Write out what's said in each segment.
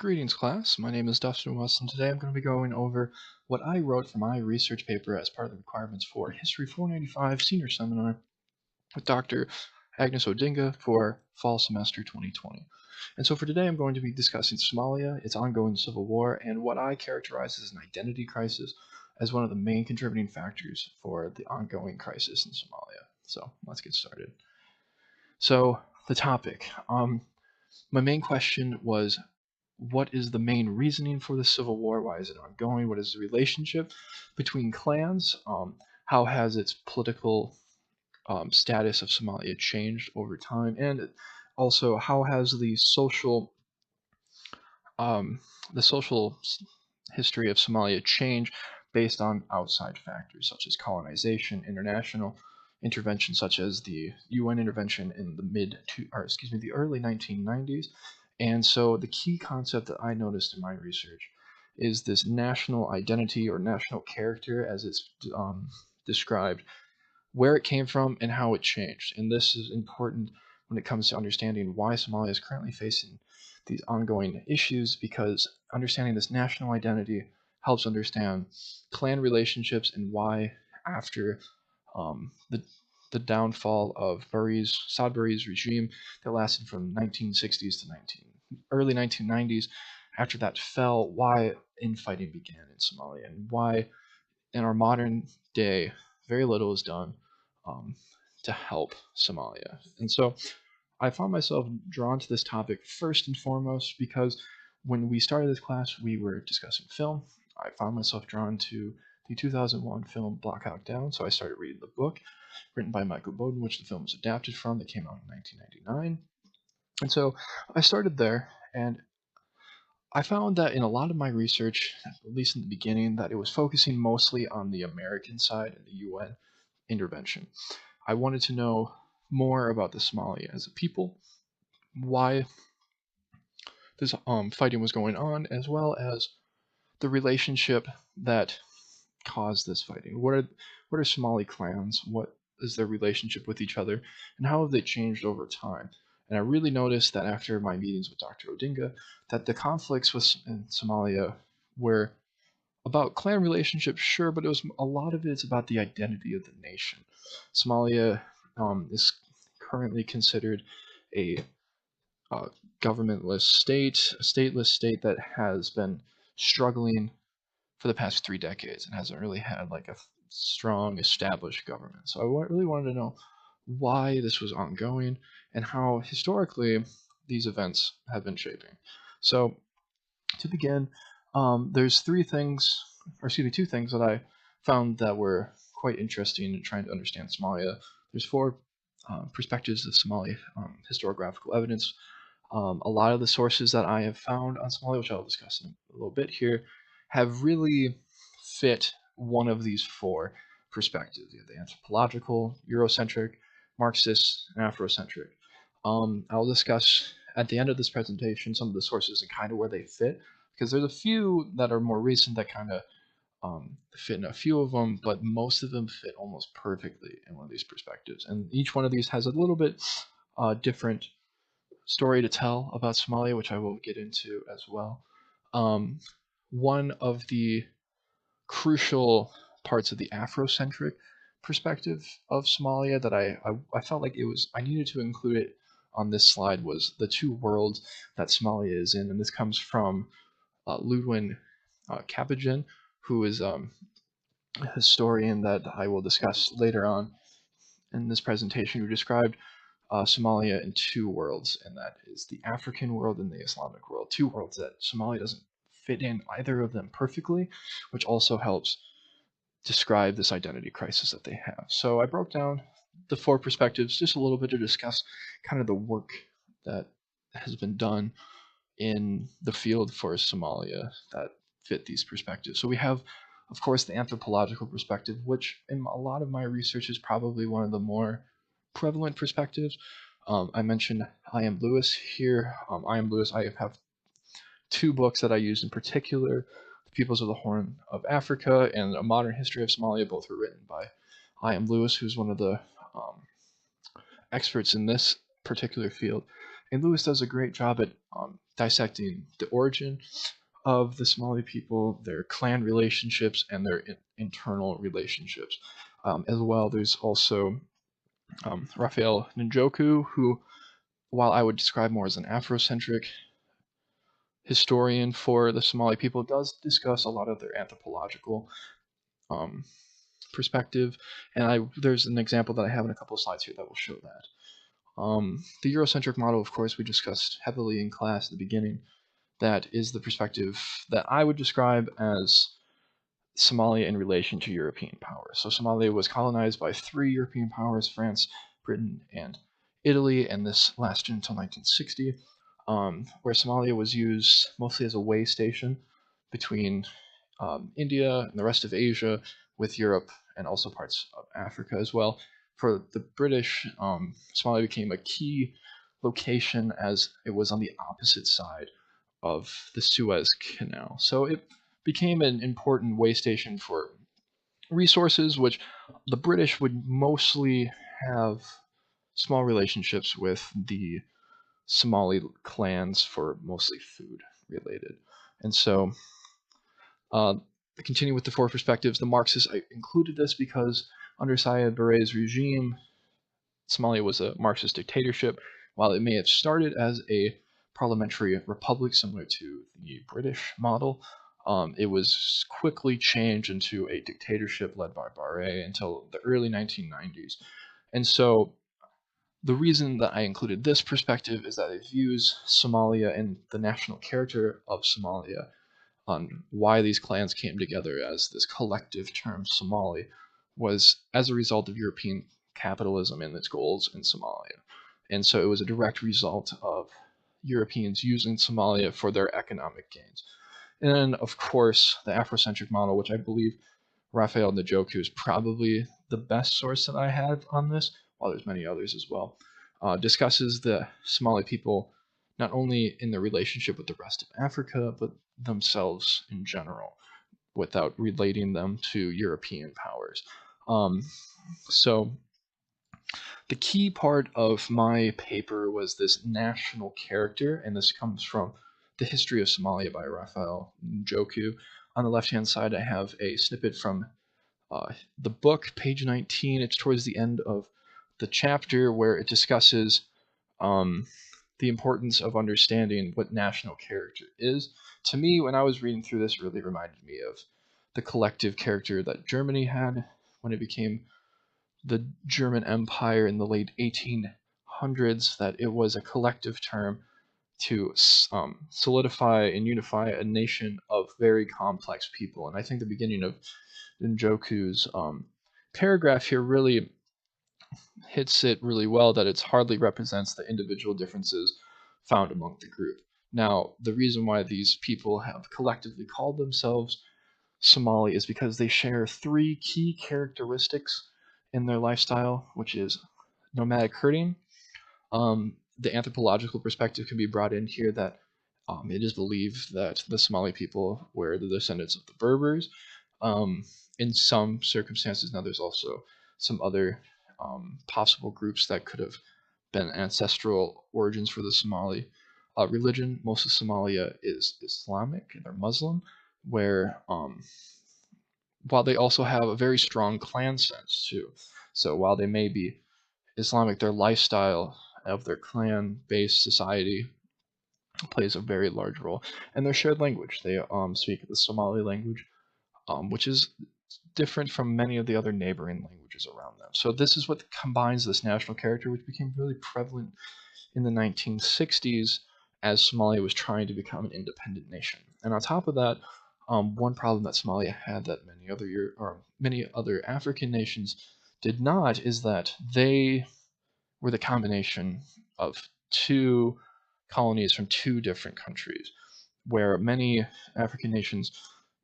Greetings, class. My name is Dustin West, and today I'm going to be going over what I wrote for my research paper as part of the requirements for History 495 Senior Seminar with Dr. Agnes Odinga for Fall Semester 2020. And so for today, I'm going to be discussing Somalia, its ongoing civil war, and what I characterize as an identity crisis as one of the main contributing factors for the ongoing crisis in Somalia. So let's get started. So the topic. My main question was, what is the main reasoning for the civil war? Why is it ongoing? What is the relationship between clans? How has its political status of Somalia changed over time? And also, how has um, the social history of Somalia changed based on outside factors such as colonization, international intervention such as the UN intervention in the early 1990s. And so the key concept that I noticed in my research is this national identity or national character as it's described, where it came from and how it changed. And this is important when it comes to understanding why Somalia is currently facing these ongoing issues, because understanding this national identity helps understand clan relationships and why after the downfall of Saad Barre's regime that lasted from 1960s to early 1990s, after that fell, why infighting began in Somalia and why in our modern day very little is done um, to help Somalia. And so I found myself drawn to this topic first and foremost because when we started this class, we were discussing film. I found myself drawn to the 2001 film Black Hawk Down, so I started reading the book written by Michael Bowden, which the film was adapted from, that came out in 1999. And so I started there, and I found that in a lot of my research, at least in the beginning, that it was focusing mostly on the American side and the UN intervention. I wanted to know more about the Somali as a people, why this fighting was going on, as well as the relationship that caused this fighting. What are Somali clans? What is their relationship with each other, and how have they changed over time? And I really noticed that after my meetings with Dr. Odinga, that the conflicts in Somalia were about clan relationships, sure, but a lot of it's about the identity of the nation. Somalia is currently considered a uh, governmentless state, a stateless state that has been struggling for the past 3 decades and hasn't really had like a strong established government. So I really wanted to know why this was ongoing and how historically these events have been shaping. So to begin, there's two things that I found that were quite interesting in trying to understand Somalia. There's four perspectives of Somali historiographical evidence. A lot of the sources that I have found on Somalia, which I'll discuss in a little bit here, have really fit one of these four perspectives. You have the anthropological, Eurocentric, Marxist, and Afrocentric. I'll discuss at the end of this presentation some of the sources and kind of where they fit, because there's a few that are more recent that kind of fit in a few of them, but most of them fit almost perfectly in one of these perspectives. And each one of these has a little bit different story to tell about Somalia, which I will get into as well. One of the crucial parts of the Afrocentric perspective of Somalia that I felt like I needed to include it on this slide was the two worlds that Somalia is in, and this comes from Ludwin Kabajan, who is a historian that I will discuss later on in this presentation, who described Somalia in two worlds, and that is the African world and the Islamic world. Two worlds that Somalia doesn't fit in either of them perfectly, which also helps describe this identity crisis that they have. So I broke down the four perspectives just a little bit to discuss kind of the work that has been done in the field for Somalia that fit these perspectives. So we have, of course, the anthropological perspective, which in a lot of my research is probably one of the more prevalent perspectives. I mentioned I. M. Lewis here. I. M. Lewis, I have two books that I use in particular, The Peoples of the Horn of Africa and A Modern History of Somalia. Both were written by I. M. Lewis, who's one of the experts in this particular field. And Lewis does a great job at dissecting the origin of the Somali people, their clan relationships, and their internal relationships. As well, there's also Raphael Njoku, who, while I would describe more as an Afrocentric historian for the Somali people, does discuss a lot of their anthropological um, perspective. And there's an example that I have in a couple of slides here that will show that. The Eurocentric model, of course, we discussed heavily in class at the beginning. That is the perspective that I would describe as Somalia in relation to European powers. So Somalia was colonized by 3 European powers: France, Britain, and Italy, and this lasted until 1960, where Somalia was used mostly as a way station between India and the rest of Asia, with Europe and also parts of Africa as well. For the British, Somalia became a key location as it was on the opposite side of the Suez Canal. So it became an important way station for resources, which the British would mostly have small relationships with the Somali clans for mostly food related. And so, continue with the 4 perspectives. The Marxists, I included this because under Sayed Barre's regime, Somalia was a Marxist dictatorship. While it may have started as a parliamentary republic similar to the British model, it was quickly changed into a dictatorship led by Barre until the early 1990s. And so the reason that I included this perspective is that it views Somalia and the national character of Somalia on why these clans came together as this collective term Somali was as a result of European capitalism and its goals in Somalia. And so it was a direct result of Europeans using Somalia for their economic gains. And then, of course, the Afrocentric model, which I believe Raphael Njoku is probably the best source that I have on this, while there's many others as well, discusses the Somali people not only in their relationship with the rest of Africa, but themselves in general, without relating them to European powers. So the key part of my paper was this national character, and this comes from The History of Somalia by Raphael Njoku. On the left-hand side, I have a snippet from the book, page 19. It's towards the end of the chapter where it discusses the importance of understanding what national character is. To me, when I was reading through this, it really reminded me of the collective character that Germany had when it became the German Empire in the late 1800s, that it was a collective term to solidify and unify a nation of very complex people. And I think the beginning of Njoku's paragraph here really hits it really well, that it hardly represents the individual differences found among the group. Now, the reason why these people have collectively called themselves Somali is because they share 3 key characteristics in their lifestyle, which is nomadic herding. The anthropological perspective can be brought in here, that it is believed that the Somali people were the descendants of the Berbers. In some circumstances, now there's also some other possible groups that could have been ancestral origins for the Somali religion. Most of Somalia is Islamic, they're Muslim, where while they also have a very strong clan sense too. So while they may be Islamic, their lifestyle of their clan-based society plays a very large role. And their shared language, they speak the Somali language, which is different from many of the other neighboring languages around them. So this is what combines this national character, which became really prevalent in the 1960s as Somalia was trying to become an independent nation. And on top of that, one problem that Somalia had that many other African nations did not is that they were the combination of 2 colonies from 2 different countries, where many African nations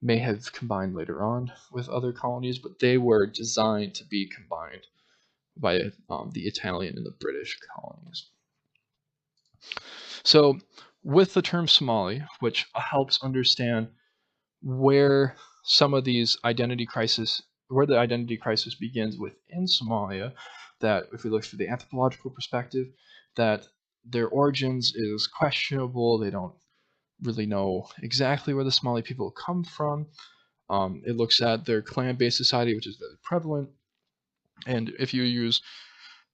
may have combined later on with other colonies, but they were designed to be combined by the Italian and the British colonies. So with the term Somali, which helps understand where some of these where the identity crisis begins within Somalia, that if we look through the anthropological perspective, that their origins is questionable. They don't really know exactly where the Somali people come from. It looks at their clan-based society, which is very prevalent. And if you use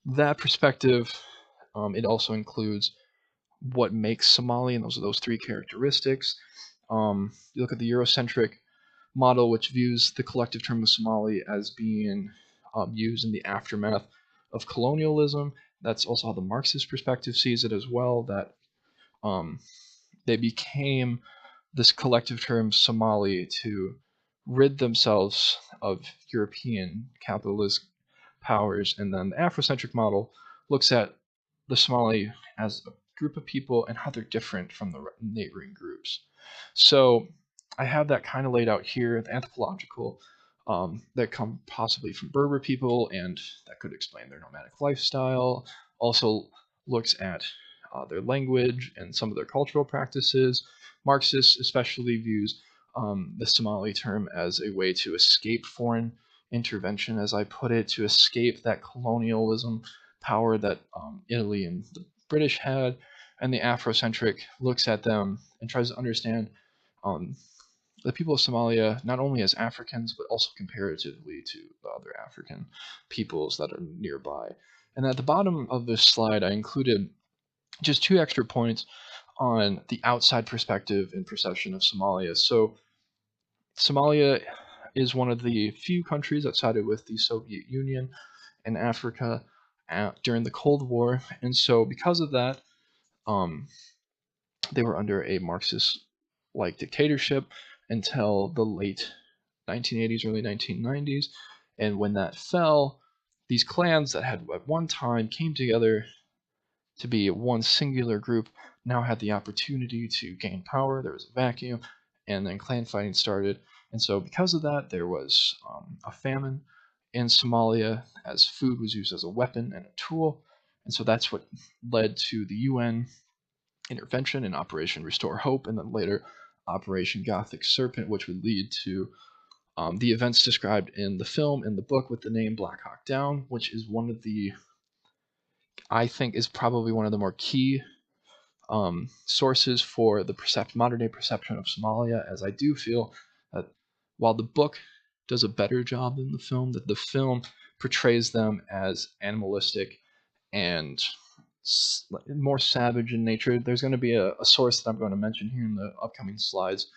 that perspective, it also includes what makes Somali, and those are those three characteristics. You look at the Eurocentric model, which views the collective term of Somali as being used in the aftermath of colonialism. That's also how the Marxist perspective sees it as well, that um, they became this collective term Somali to rid themselves of European capitalist powers. And then the Afrocentric model looks at the Somali as a group of people and how they're different from the neighboring groups. So I have that kind of laid out here, the anthropological, that come possibly from Berber people, and that could explain their nomadic lifestyle. Also looks at their language and some of their cultural practices. Marxists especially views the Somali term as a way to escape foreign intervention, as I put it, to escape that colonialism power that Italy and the British had. And the Afrocentric looks at them and tries to understand um, the people of Somalia not only as Africans, but also comparatively to the other African peoples that are nearby. And at the bottom of this slide, I included just 2 extra points on the outside perspective and perception of Somalia. So Somalia is one of the few countries that sided with the Soviet Union in Africa during the Cold War, and so because of that, um, they were under a Marxist-like dictatorship until the late 1980s, early 1990s, and when that fell, these clans that had at one time came together to be one singular group now had the opportunity to gain power. There was a vacuum, and then clan fighting started. And so, because of that, there was a famine in Somalia as food was used as a weapon and a tool. And so, that's what led to the UN intervention in Operation Restore Hope, and then later Operation Gothic Serpent, which would lead to the events described in the film and the book with the name Black Hawk Down, which is one of the, I think, is probably one of the more key sources for the modern day perception of Somalia, as I do feel that while the book does a better job than the film, that the film portrays them as animalistic and more savage in nature. There's going to be a source that I'm going to mention here in the upcoming slides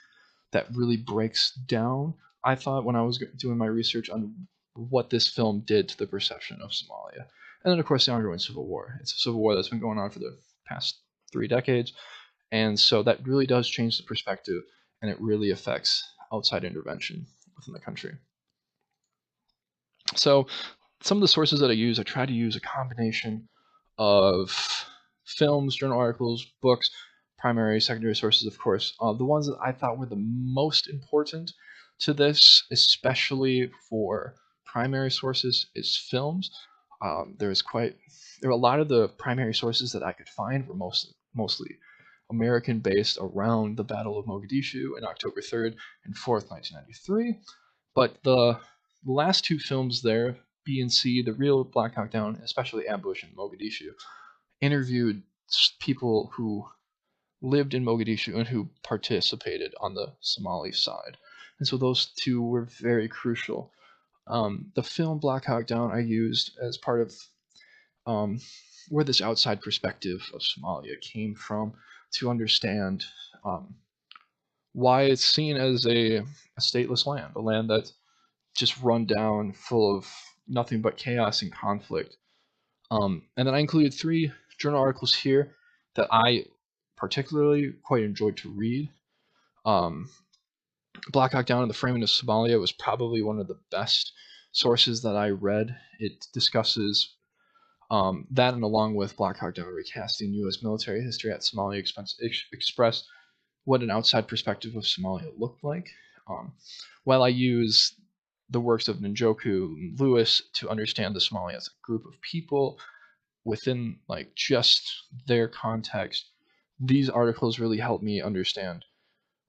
that really breaks down, I thought, when I was doing my research on what this film did to the perception of Somalia. And then, of course, the ongoing civil war. It's a civil war that's been going on for the past 3 decades. And so that really does change the perspective, and it really affects outside intervention within the country. So some of the sources that I try to use a combination of films, journal articles, books, primary, secondary sources, of course. The ones that I thought were the most important to this, especially for primary sources, is films. There were a lot of the primary sources that I could find were mostly American based around the Battle of Mogadishu in October 3rd and 4th, 1993. But the last 2 films there, B and C, The Real Black Hawk Down, especially Ambush and Mogadishu, interviewed people who lived in Mogadishu and who participated on the Somali side. And so those 2 were very crucial. The film Black Hawk Down I used as part of where this outside perspective of Somalia came from to understand why it's seen as a stateless land, a land that's just run down, full of nothing but chaos and conflict. And then I included 3 journal articles here that I particularly quite enjoyed to read. Black Hawk Down and the Framing of Somalia was probably one of the best sources that I read. It discusses that, and along with Black Hawk Down recasting U.S. military history at Somalia expressed what an outside perspective of Somalia looked like. While I use the works of Njoku and Lewis to understand the Somali as a group of people within like just their context, these articles really helped me understand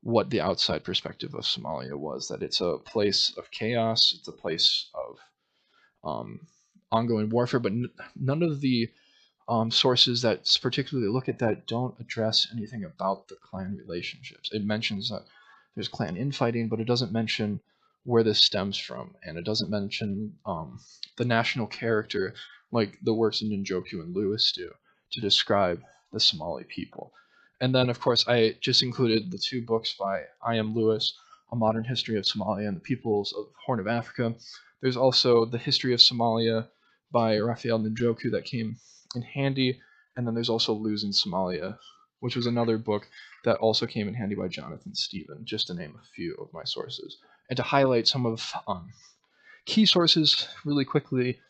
what the outside perspective of Somalia was, that it's a place of chaos, it's a place of ongoing warfare, but none of the sources that particularly look at that don't address anything about the clan relationships. It mentions that there's clan infighting, but it doesn't mention where this stems from, and it doesn't mention the national character like the works of Njoku and Lewis do to describe the Somali people. And then, of course, I just included the two books by I. M. Lewis, A Modern History of Somalia and the Peoples of Horn of Africa. There's also The History of Somalia by Raphael Njoku that came in handy, and then there's also Losing Somalia, which was another book that also came in handy by Jonathan Stephen, just to name a few of my sources. And to highlight some of key sources really quickly,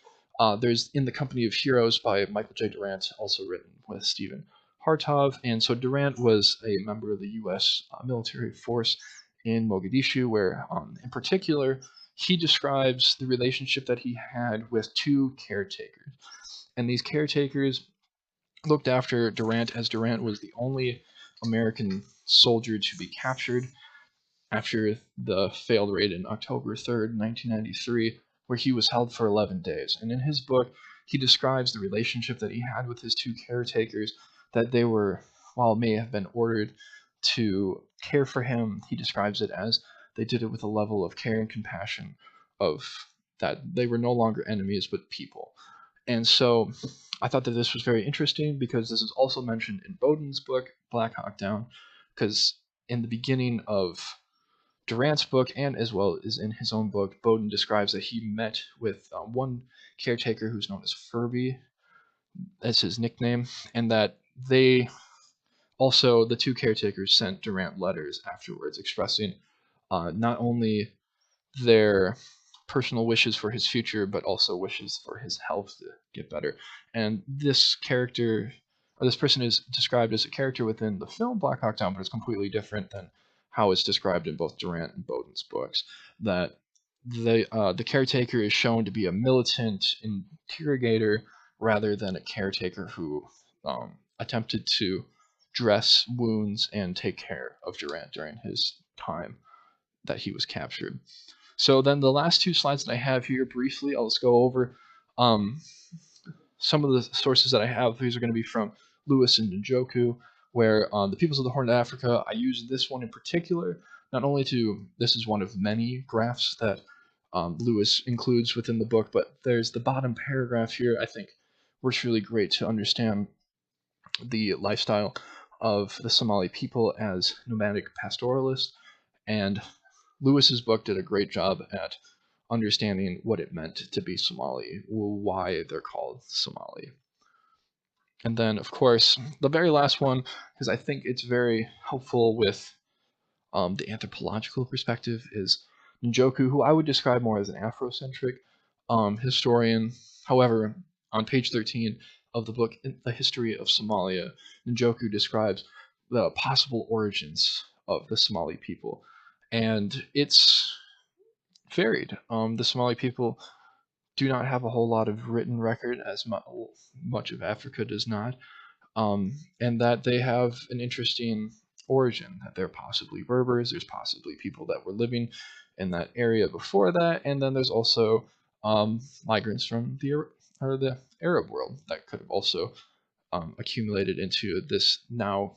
there's In the Company of Heroes by Michael J. Durant, also written with Stephen Hartov. And so Durant was a member of the U.S. Military force in Mogadishu, where in particular, he describes the relationship that he had with two caretakers. And these caretakers looked after Durant, as Durant was the only American soldier to be captured after the failed raid in October 3rd, 1993, where he was held for 11 days. And in his book, he describes the relationship that he had with his two caretakers, that they were, while may have been ordered to care for him, he describes it as they did it with a level of care and compassion of that they were no longer enemies but people. And so I thought that this was very interesting because this is also mentioned in Bowden's book, Black Hawk Down, because in the beginning of Durant's book, and as well as in his own book, Bowden describes that he met with one caretaker who's known as Furby, as his nickname, and that they also, the two caretakers, sent Durant letters afterwards expressing not only their personal wishes for his future, but also wishes for his health to get better. And this character, or this person, is described as a character within the film Black Hawk Down, but it's completely different than how it's described in both Durant and Bowden's books. That the caretaker is shown to be a militant interrogator rather than a caretaker who attempted to dress wounds and take care of Durant during his time that he was captured. So then the last two slides that I have here, briefly, I'll just go over some of the sources that I have. These are going to be from Lewis and Njoku, where the Peoples of the Horn of Africa, I use this one in particular, not only to, this is one of many graphs that Lewis includes within the book, but there's the bottom paragraph here, I think works really great to understand the lifestyle of the Somali people as nomadic pastoralists. And Lewis's book did a great job at understanding what it meant to be Somali, why they're called Somali. And then, of course, the very last one, because I think it's very helpful with the anthropological perspective, is Njoku, who I would describe more as an Afrocentric historian. However, on page 13 of the book, The History of Somalia, Njoku describes the possible origins of the Somali people. And it's varied. The Somali people do not have a whole lot of written record, as much of Africa does not, and that they have an interesting origin, that they're possibly Berbers, there's possibly people that were living in that area before that, and then there's also migrants from the Arab world that could have also accumulated into this now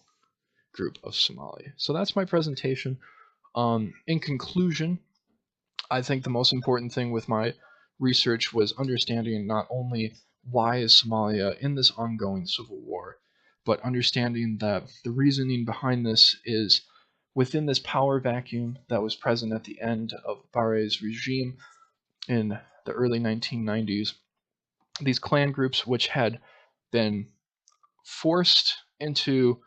group of Somali. So that's my presentation. In conclusion, I think the most important thing with my research was understanding not only why is Somalia in this ongoing civil war, but understanding that the reasoning behind this is within this power vacuum that was present at the end of Barre's regime in the early 1990s. These clan groups, which had been forced into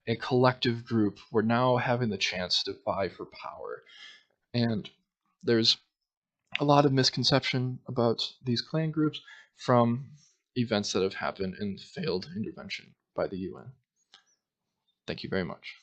a collective group, were now having the chance to vie for power. And there's a lot of misconception about these clan groups from events that have happened in failed intervention by the UN. Thank you very much.